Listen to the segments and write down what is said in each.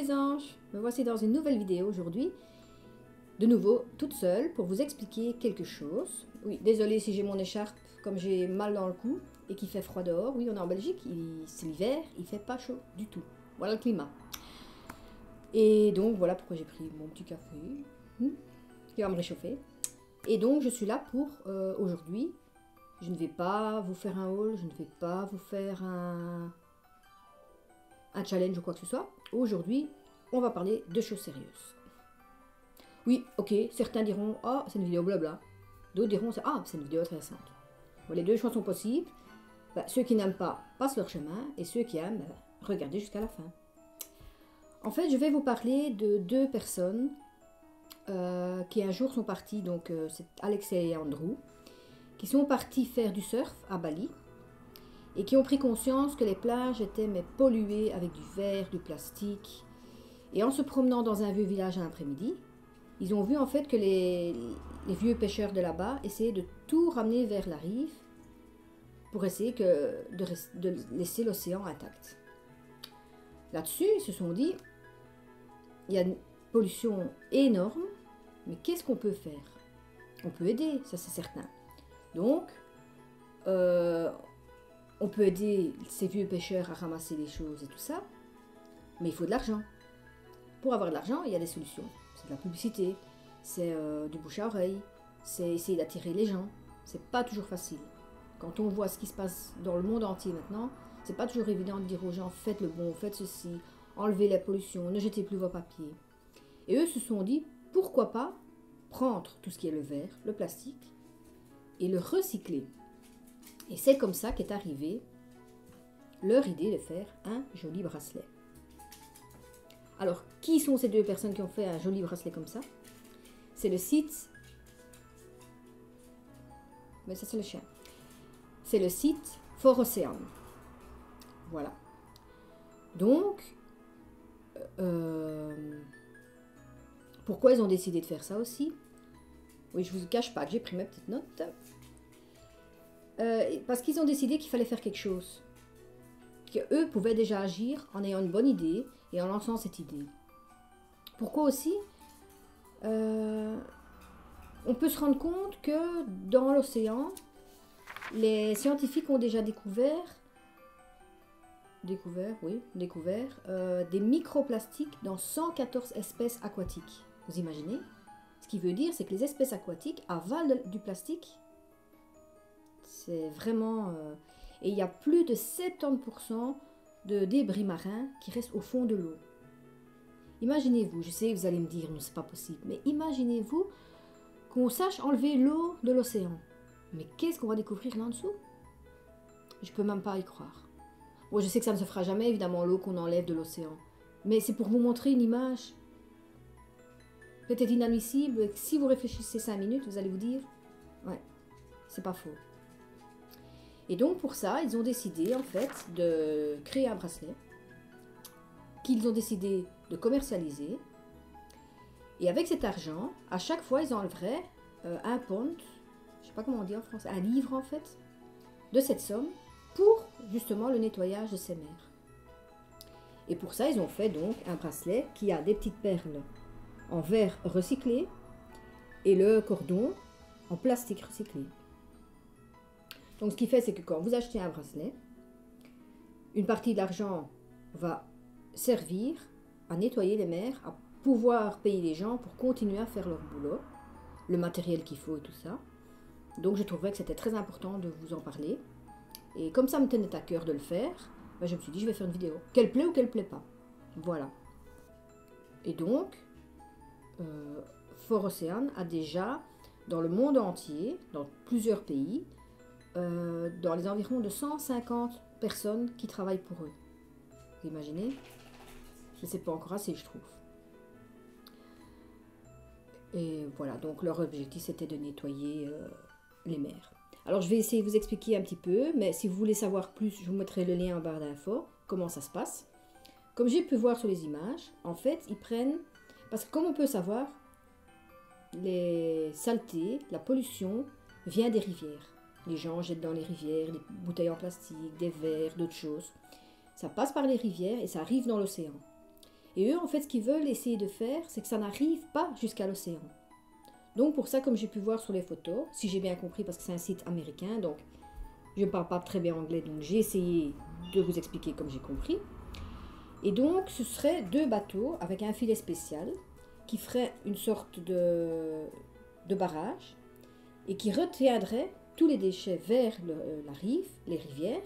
les anges, me voici dans une nouvelle vidéo aujourd'hui, de nouveau toute seule pour vous expliquer quelque chose. Oui, désolée si j'ai mon écharpe, comme j'ai mal dans le cou et qu'il fait froid dehors. Oui, on est en Belgique, c'est l'hiver, il fait pas chaud du tout. Voilà le climat. Et donc voilà pourquoi j'ai pris mon petit café, qui va me réchauffer. Et donc je suis là pour aujourd'hui. Je ne vais pas vous faire un haul, je ne vais pas vous faire un challenge ou quoi que ce soit. Aujourd'hui, on va parler de choses sérieuses. Oui, ok, certains diront « Ah, c'est une vidéo blabla ». D'autres diront « Ah, c'est une vidéo intéressante ». Bon, les deux choix sont possibles. Ceux qui n'aiment pas passent leur chemin et ceux qui aiment, regardez jusqu'à la fin. En fait, je vais vous parler de deux personnes qui un jour sont partis, donc c'est Alexei et Andrew, qui sont partis faire du surf à Bali et qui ont pris conscience que les plages étaient polluées avec du verre, du plastique. Et en se promenant dans un vieux village à l'après-midi, ils ont vu en fait que les vieux pêcheurs de là-bas essayaient de tout ramener vers la rive pour essayer de laisser l'océan intact. Là-dessus, ils se sont dit, il y a une pollution énorme, mais qu'est-ce qu'on peut faire? On peut aider, ça c'est certain. Donc, on peut aider ces vieux pêcheurs à ramasser les choses et tout ça, mais il faut de l'argent. Pour avoir de l'argent, il y a des solutions. C'est de la publicité, c'est du bouche à oreille, c'est essayer d'attirer les gens. C'est pas toujours facile. Quand on voit ce qui se passe dans le monde entier maintenant, c'est pas toujours évident de dire aux gens faites le bon, faites ceci, enlevez la pollution, ne jetez plus vos papiers. Et eux se sont dit pourquoi pas prendre tout ce qui est le verre, le plastique et le recycler. Et c'est comme ça qu'est arrivée leur idée de faire un joli bracelet. Alors, qui sont ces deux personnes qui ont fait un joli bracelet comme ça? C'est le site... Mais ça, c'est le chien. C'est le site For Ocean. Voilà. Donc, pourquoi ils ont décidé de faire ça aussi? Oui, je ne vous cache pas que j'ai pris mes petites notes. Parce qu'ils ont décidé qu'il fallait faire quelque chose. Qu'eux pouvaient déjà agir en ayant une bonne idée et en lançant cette idée. Pourquoi aussi? On peut se rendre compte que dans l'océan, les scientifiques ont déjà découvert des microplastiques dans 114 espèces aquatiques. Vous imaginez? Ce qui veut dire, c'est que les espèces aquatiques avalent du plastique. C'est vraiment... Et il y a plus de 70% de débris marins qui restent au fond de l'eau. Imaginez-vous, je sais que vous allez me dire, non, c'est pas possible, mais imaginez-vous qu'on sache enlever l'eau de l'océan. Mais qu'est-ce qu'on va découvrir là en dessous? Je peux même pas y croire. Bon, je sais que ça ne se fera jamais, évidemment, l'eau qu'on enlève de l'océan. Mais c'est pour vous montrer une image. Peut-être inadmissible, si vous réfléchissez 5 minutes, vous allez vous dire, ouais, c'est pas faux. Et donc pour ça, ils ont décidé en fait de créer un bracelet qu'ils ont décidé de commercialiser. Et avec cet argent, à chaque fois, ils enleveraient un pound, je sais pas comment on dit en français, un livre en fait, de cette somme pour justement le nettoyage de ces mers. Et pour ça, ils ont fait donc un bracelet qui a des petites perles en verre recyclé et le cordon en plastique recyclé. Donc ce qui fait, c'est que quand vous achetez un bracelet, une partie de l'argent va servir à nettoyer les mers, à pouvoir payer les gens pour continuer à faire leur boulot, le matériel qu'il faut et tout ça. Donc je trouvais que c'était très important de vous en parler. Et comme ça me tenait à cœur de le faire, je me suis dit je vais faire une vidéo. Qu'elle plaît ou qu'elle plaît pas. Voilà. Et donc, For Ocean a déjà, dans le monde entier, dans plusieurs pays, dans les environs de 150 personnes qui travaillent pour eux. Vous imaginez? Je ne sais pas encore assez, je trouve. Et voilà, donc leur objectif c'était de nettoyer les mers. Alors je vais essayer de vous expliquer un petit peu, mais si vous voulez savoir plus, je vous mettrai le lien en barre d'infos, comment ça se passe. Comme j'ai pu voir sur les images, en fait, ils prennent... Parce que comme on peut savoir, les saletés, la pollution vient des rivières. Les gens jettent dans les rivières des bouteilles en plastique, des verres, d'autres choses. Ça passe par les rivières et ça arrive dans l'océan. Et eux, en fait, ce qu'ils veulent essayer de faire, c'est que ça n'arrive pas jusqu'à l'océan. Donc pour ça, comme j'ai pu voir sur les photos, si j'ai bien compris, parce que c'est un site américain, donc je ne parle pas très bien anglais, donc j'ai essayé de vous expliquer comme j'ai compris. Et donc ce serait 2 bateaux avec un filet spécial qui ferait une sorte de barrage et qui retiendrait tous les déchets vers la rive, les rivières.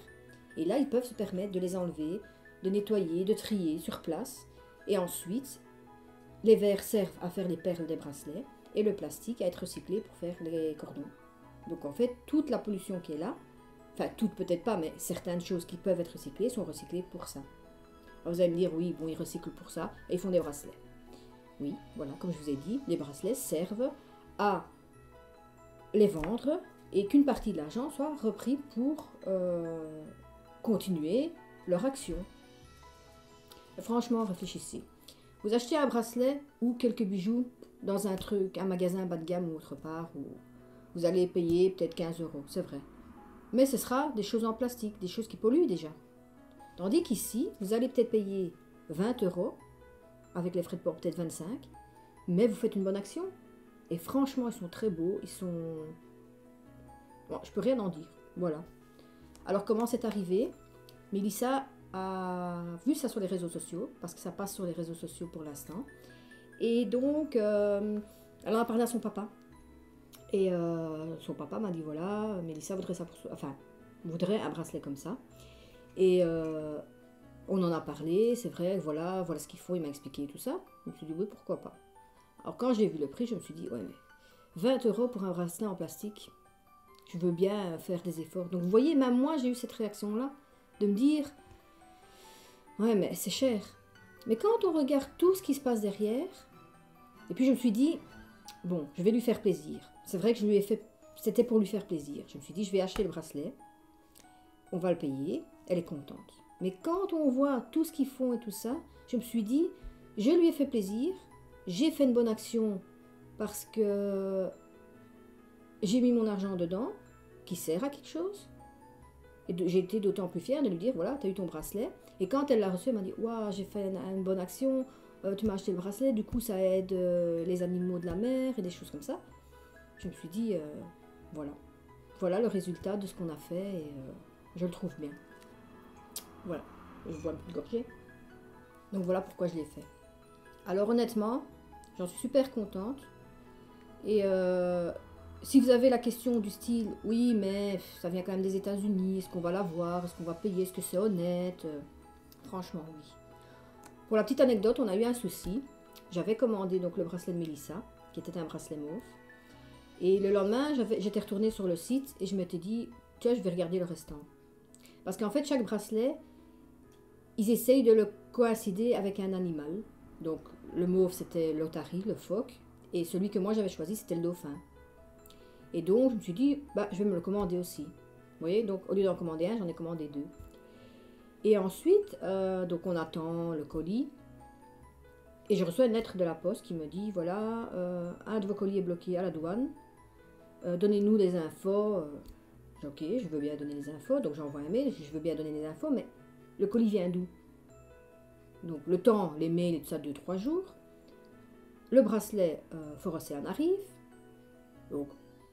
Et là, ils peuvent se permettre de les enlever, de nettoyer, de trier sur place. Et ensuite, les verres servent à faire les perles des bracelets et le plastique à être recyclé pour faire les cordons. Donc en fait, toute la pollution qui est là, enfin toutes peut-être pas, mais certaines choses qui peuvent être recyclées sont recyclées pour ça. Alors vous allez me dire, oui, bon, ils recyclent pour ça et ils font des bracelets. Oui, voilà, comme je vous ai dit, les bracelets servent à les vendre et qu'une partie de l'argent soit repris pour continuer leur action. Franchement, réfléchissez. Vous achetez un bracelet ou quelques bijoux dans un truc, un magasin bas de gamme ou autre part, où vous allez payer peut-être 15 €, c'est vrai. Mais ce sera des choses en plastique, des choses qui polluent déjà. Tandis qu'ici, vous allez peut-être payer 20 €, avec les frais de port peut-être 25, mais vous faites une bonne action. Et franchement, ils sont très beaux, ils sont... Bon, je peux rien en dire, voilà. Alors comment c'est arrivé? Mélissa a vu ça sur les réseaux sociaux, parce que ça passe sur les réseaux sociaux pour l'instant. Et donc, elle en a parlé à son papa. Et son papa m'a dit, voilà, Mélissa voudrait ça pour soi, enfin, voudrait un bracelet comme ça. Et on en a parlé, c'est vrai, voilà ce qu'il faut, il m'a expliqué tout ça. Je me suis dit, oui, pourquoi pas. Alors quand j'ai vu le prix, je me suis dit, ouais, mais 20 € pour un bracelet en plastique, je veux bien faire des efforts. Donc vous voyez, même moi, j'ai eu cette réaction-là, de me dire, ouais, mais c'est cher. Mais quand on regarde tout ce qui se passe derrière, et puis je me suis dit, bon, je vais lui faire plaisir. C'est vrai que je lui ai fait, c'était pour lui faire plaisir. Je me suis dit, je vais acheter le bracelet, on va le payer, elle est contente. Mais quand on voit tout ce qu'ils font et tout ça, je me suis dit, je lui ai fait plaisir, j'ai fait une bonne action parce que j'ai mis mon argent dedans, qui sert à quelque chose. Et j'ai été d'autant plus fière de lui dire, voilà, tu as eu ton bracelet. Et quand elle l'a reçu, elle m'a dit, waouh, j'ai fait une bonne action, tu m'as acheté le bracelet, du coup ça aide les animaux de la mer et des choses comme ça. Je me suis dit, voilà. Voilà le résultat de ce qu'on a fait et je le trouve bien. Voilà, je bois un peu de gorgée. Donc voilà pourquoi je l'ai fait. Alors honnêtement, j'en suis super contente. Et si vous avez la question du style, oui mais ça vient quand même des États-Unis, est-ce qu'on va l'avoir, est-ce qu'on va payer, est-ce que c'est honnête? Franchement oui. Pour la petite anecdote, on a eu un souci. J'avais commandé donc le bracelet de Mélissa, qui était un bracelet mauve. Et le lendemain, j'étais retournée sur le site et je m'étais dit, tiens, je vais regarder le restant. Parce qu'en fait, chaque bracelet, ils essayent de le coïncider avec un animal. Donc, le mauve, c'était l'otari, le phoque. Et celui que moi, j'avais choisi, c'était le dauphin. Et donc, je me suis dit, bah, je vais me le commander aussi. Vous voyez, donc, au lieu d'en commander un, j'en ai commandé 2. Et ensuite, donc, on attend le colis. Et je reçois une lettre de la poste qui me dit, voilà, un de vos colis est bloqué à la douane. Donnez-nous des infos. Ok, je veux bien donner des infos. Donc, j'envoie un mail, je veux bien donner des infos, mais le colis vient d'où? Donc, le temps, les mails et tout ça, 2-3 jours. Le bracelet Forocéan arrive. Donc,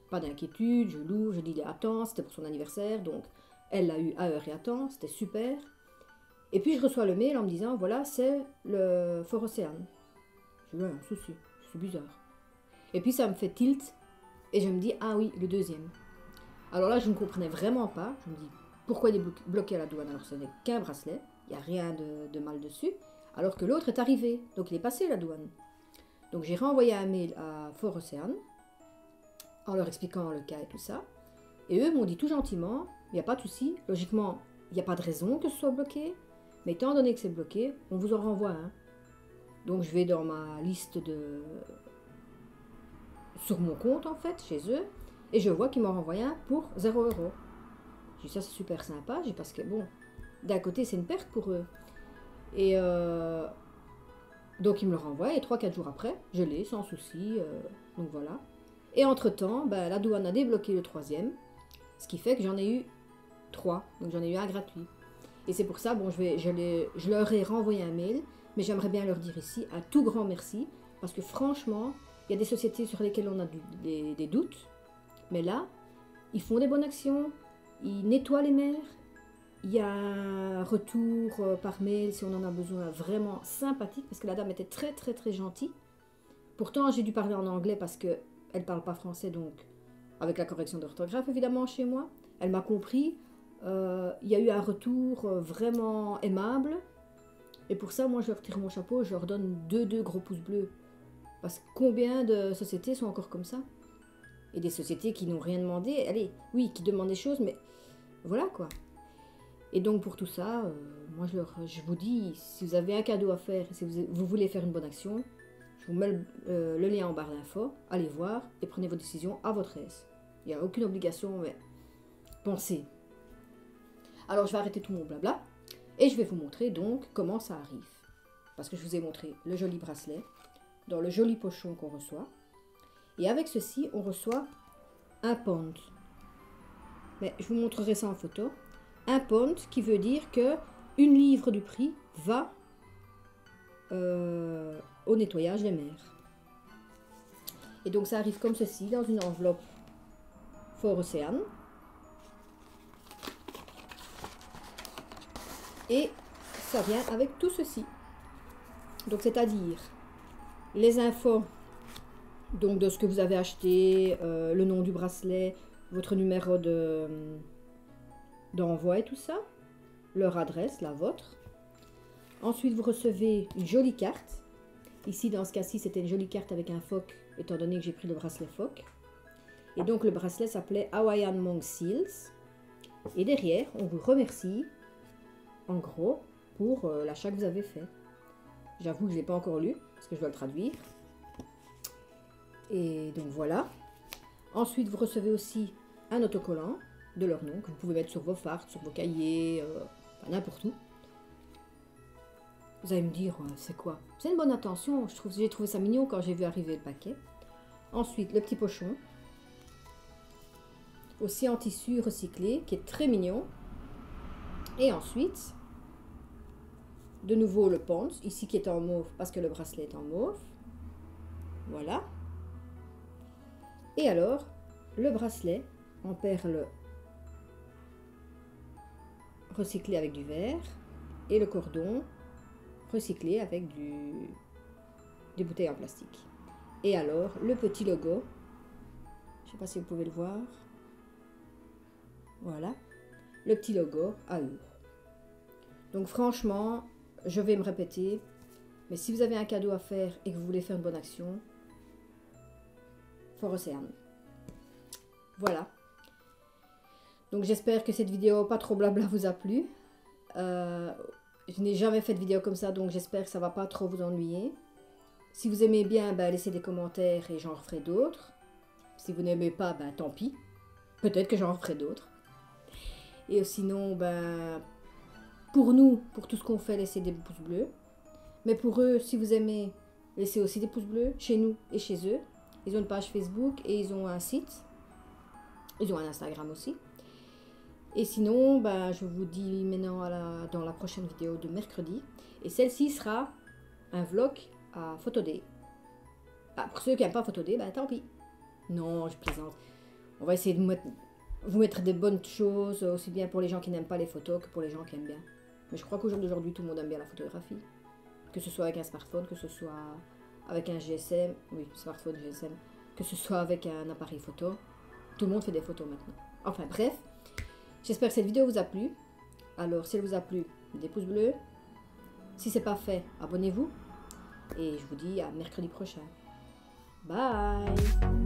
pas d'inquiétude, je loue, je dis à temps, c'était pour son anniversaire. Donc, elle l'a eu à heure et à temps, c'était super. Et puis, je reçois le mail en me disant, voilà, c'est le Forocéan. Je dis, ouais, un souci, c'est bizarre. Et puis, ça me fait tilt. Et je me dis, ah oui, le deuxième. Alors là, je ne comprenais vraiment pas. Je me dis, pourquoi il est bloqué à la douane? Alors, ce n'est qu'un bracelet. Il n'y a rien de mal dessus. Alors que l'autre est arrivé. Donc, il est passé à la douane. Donc, j'ai renvoyé un mail à Forocéan en leur expliquant le cas et tout ça. Et eux m'ont dit tout gentiment, il n'y a pas de souci. Logiquement, il n'y a pas de raison que ce soit bloqué. Mais étant donné que c'est bloqué, on vous en renvoie un. Donc, je vais dans ma liste de... sur mon compte, en fait, chez eux. Et je vois qu'ils m'ont renvoyé un pour 0 €. J'ai dit, ça, c'est super sympa. J'ai dit, parce que, bon, d'un côté, c'est une perte pour eux. Et donc, ils me le renvoient. Et 3-4 jours après, je l'ai, sans souci. Donc, voilà. Et entre-temps, ben, la douane a débloqué le 3e. Ce qui fait que j'en ai eu 3. Donc, j'en ai eu un gratuit. Et c'est pour ça, bon, je leur ai renvoyé un mail Mais j'aimerais bien leur dire ici un tout grand merci, parce que franchement, il y a des sociétés sur lesquelles on a des doutes, mais là, ils font des bonnes actions, ils nettoient les mers, il y a un retour par mail si on en a besoin, vraiment sympathique, parce que la dame était très très très gentille. Pourtant, j'ai dû parler en anglais parce qu'elle ne parle pas français, donc avec la correction d'orthographe évidemment chez moi. Elle m'a compris, il y a eu un retour vraiment aimable, et pour ça, moi je leur tire mon chapeau, je leur donne deux gros pouces bleus. Parce que combien de sociétés sont encore comme ça? Et des sociétés qui n'ont rien demandé, allez, oui, qui demandent des choses, mais voilà quoi. Et donc pour tout ça, moi je vous dis, si vous avez un cadeau à faire, si vous voulez faire une bonne action, je vous mets le lien en barre d'infos, allez voir et prenez vos décisions à votre aise. Il n'y a aucune obligation, mais pensez. Alors je vais arrêter tout mon blabla et je vais vous montrer donc comment ça arrive. Parce que je vous ai montré le joli bracelet, dans le joli pochon qu'on reçoit. Et avec ceci, on reçoit un pound. Mais je vous montrerai ça en photo. Un pound qui veut dire que 1 livre du prix va au nettoyage des mers. Et donc ça arrive comme ceci, dans une enveloppe Fort Océane. Et ça vient avec tout ceci. Donc c'est-à-dire les infos donc de ce que vous avez acheté, le nom du bracelet, votre numéro d'envoi et tout ça, leur adresse, la vôtre. Ensuite, vous recevez une jolie carte. Ici, dans ce cas-ci, c'était une jolie carte avec un phoque, étant donné que j'ai pris le bracelet phoque. Et donc, le bracelet s'appelait Hawaiian Monk Seals. Et derrière, on vous remercie, en gros, pour l'achat que vous avez fait. J'avoue que je ne l'ai pas encore lu, parce que je dois le traduire. Et donc, voilà. Ensuite, vous recevez aussi un autocollant de leur nom, que vous pouvez mettre sur vos fardes, sur vos cahiers, n'importe où. Vous allez me dire, c'est quoi? C'est une bonne attention, j'ai trouvé ça mignon quand j'ai vu arriver le paquet. Ensuite, le petit pochon, aussi en tissu recyclé, qui est très mignon. Et ensuite, de nouveau le pond, ici qui est en mauve, parce que le bracelet est en mauve. Voilà. Et alors, le bracelet en perles recyclé avec du verre, et le cordon recyclé avec des bouteilles en plastique. Et alors, le petit logo, je ne sais pas si vous pouvez le voir, voilà, le petit logo AU. Donc franchement, je vais me répéter, mais si vous avez un cadeau à faire et que vous voulez faire une bonne action, Fort Océane. Voilà. Donc j'espère que cette vidéo pas trop blabla vous a plu. Je n'ai jamais fait de vidéo comme ça, donc j'espère que ça va pas trop vous ennuyer. Si vous aimez bien, laissez des commentaires et j'en referai d'autres. Si vous n'aimez pas, tant pis. Peut-être que j'en referai d'autres. Et sinon, pour nous, pour tout ce qu'on fait, laissez des pouces bleus. Mais pour eux, si vous aimez, laissez aussi des pouces bleus, chez nous et chez eux. Ils ont une page Facebook et ils ont un site. Ils ont un Instagram aussi. Et sinon, je vous dis maintenant dans la prochaine vidéo de mercredi. Et celle-ci sera un vlog à Photodé. Pour ceux qui n'aiment pas Photodé, tant pis. Non, je plaisante. On va essayer de vous mettre des bonnes choses, aussi bien pour les gens qui n'aiment pas les photos que pour les gens qui aiment bien. Mais je crois qu'au jour d'aujourd'hui, tout le monde aime bien la photographie. Que ce soit avec un smartphone, que ce soit avec un GSM, oui, smartphone, GSM, que ce soit avec un appareil photo. Tout le monde fait des photos maintenant. Enfin bref, j'espère que cette vidéo vous a plu. Alors si elle vous a plu, des pouces bleus. Si ce n'est pas fait, abonnez-vous. Et je vous dis à mercredi prochain. Bye!